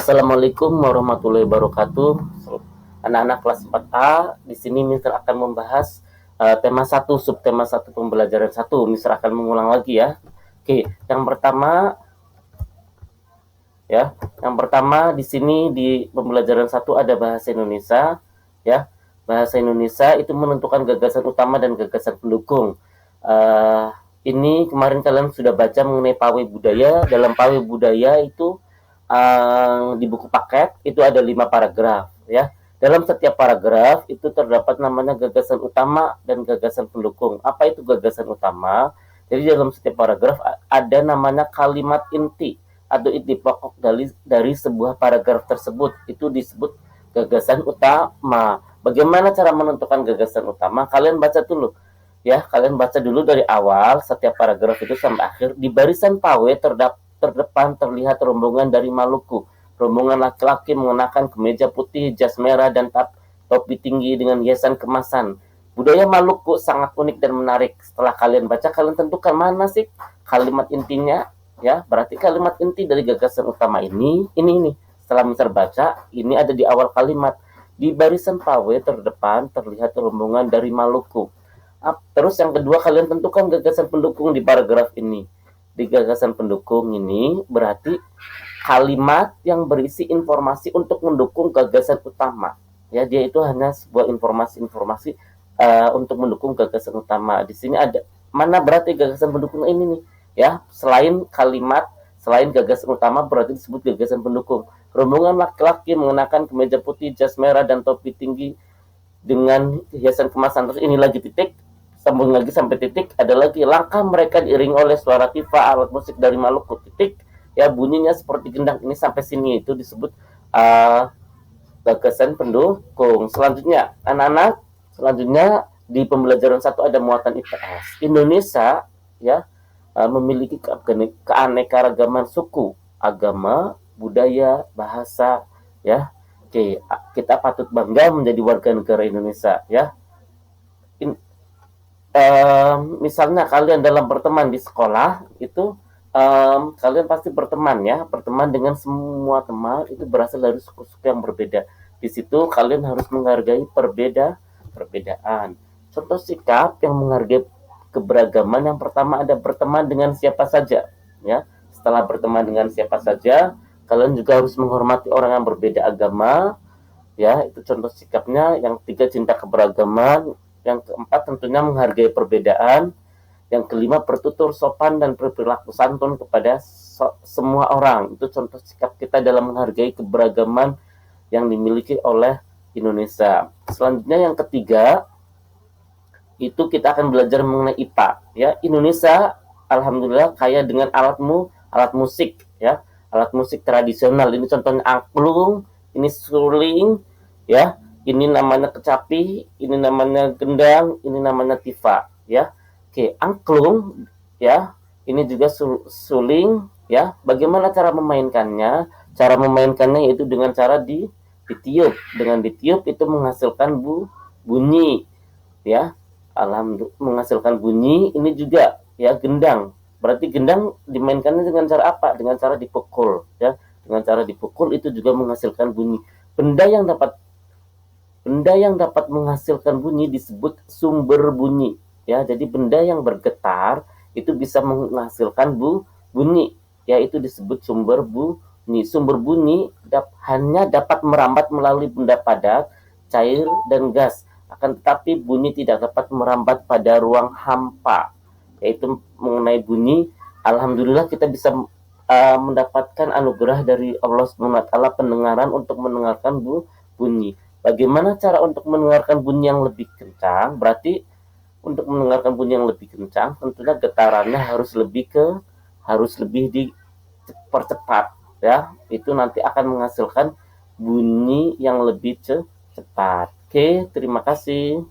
Assalamualaikum warahmatullahi wabarakatuh. Anak-anak kelas 4A, di sini Mister akan membahas tema 1, subtema 1 pembelajaran 1. Mister akan mengulang lagi ya. Oke, yang pertama di sini di pembelajaran 1 ada bahasa Indonesia ya. Bahasa Indonesia itu menentukan gagasan utama dan gagasan pendukung. Ini kemarin kalian sudah baca mengenai pawai budaya. Dalam pawai budaya itu di buku paket itu ada 5 paragraf ya. Dalam setiap paragraf itu terdapat namanya gagasan utama dan gagasan pendukung. Apa itu gagasan utama? Jadi dalam setiap paragraf ada namanya kalimat inti atau inti pokok dari sebuah paragraf tersebut. Itu disebut gagasan utama. Bagaimana cara menentukan gagasan utama? Kalian baca dulu ya, kalian baca dulu dari awal setiap paragraf itu sampai akhir. Di barisan pawai terdepan terlihat rombongan dari Maluku. Rombongan laki-laki mengenakan kemeja putih, jas merah, dan topi tinggi dengan hiasan kemasan. Budaya Maluku sangat unik dan menarik. Setelah kalian baca, kalian tentukan mana sih kalimat intinya. Ya, berarti kalimat inti dari gagasan utama ini. Setelah Mister baca, ini ada di awal kalimat. Di barisan pawai terdepan terlihat rombongan dari Maluku. Terus yang kedua, kalian tentukan gagasan pendukung di paragraf ini. Di gagasan pendukung ini berarti kalimat yang berisi informasi untuk mendukung gagasan utama. Ya, dia itu hanya sebuah informasi untuk mendukung gagasan utama. Di sini ada mana berarti gagasan pendukung ini nih? Ya, selain gagasan utama berarti disebut gagasan pendukung. Rombongan laki-laki mengenakan kemeja putih, jas merah, dan topi tinggi dengan hiasan kemasan. Terus ini lagi titik, sambung lagi sampai titik, ada lagi langkah mereka diiringi oleh suara tifa, alat musik dari Maluku, titik ya, bunyinya seperti gendang. Ini sampai sini itu disebut gagasan pendukung. Selanjutnya anak-anak, di pembelajaran 1 ada muatan IPS. Indonesia ya memiliki keanekaragaman suku, agama, budaya, bahasa ya. Oke, kita patut bangga menjadi warga negara Indonesia ya. Misalnya kalian dalam berteman di sekolah itu kalian pasti berteman dengan semua teman itu berasal dari suku-suku yang berbeda. Di situ kalian harus menghargai perbedaan. Contoh sikap yang menghargai keberagaman, yang pertama ada berteman dengan siapa saja ya. Setelah berteman dengan siapa saja, kalian juga harus menghormati orang yang berbeda agama ya, itu contoh sikapnya. Yang ketiga, cinta keberagaman. Yang keempat, tentunya menghargai perbedaan. Yang kelima, bertutur sopan dan berperilaku santun kepada semua orang. Itu contoh sikap kita dalam menghargai keberagaman yang dimiliki oleh Indonesia. Selanjutnya yang ketiga, itu kita akan belajar mengenai IPA ya. Indonesia alhamdulillah kaya dengan alat musik ya, alat musik tradisional. Ini contohnya angklung, ini suling ya, ini namanya kecapi, ini namanya gendang, ini namanya tifa ya. Oke, angklung ya, ini juga suling ya. Bagaimana cara memainkannya? Cara memainkannya yaitu dengan cara ditiup. Dengan ditiup itu menghasilkan bunyi ya. Alhamdulillah menghasilkan bunyi. Ini juga ya, gendang. Berarti gendang dimainkannya dengan cara apa? Dengan cara dipukul ya. Dengan cara dipukul itu juga menghasilkan bunyi. Benda yang dapat menghasilkan bunyi disebut sumber bunyi ya. Jadi benda yang bergetar itu bisa menghasilkan bunyi ya, itu disebut sumber bunyi. Sumber bunyi hanya dapat merambat melalui benda padat, cair, dan gas. Akan tetapi bunyi tidak dapat merambat pada ruang hampa. Yaitu mengenai bunyi, alhamdulillah kita bisa mendapatkan anugerah dari Allah SWT pendengaran untuk mendengarkan bunyi. Bagaimana cara untuk mendengarkan bunyi yang lebih kencang? Berarti untuk mendengarkan bunyi yang lebih kencang, tentunya getarannya harus lebih dipercepat ya. Itu nanti akan menghasilkan bunyi yang lebih cepat. Oke, terima kasih.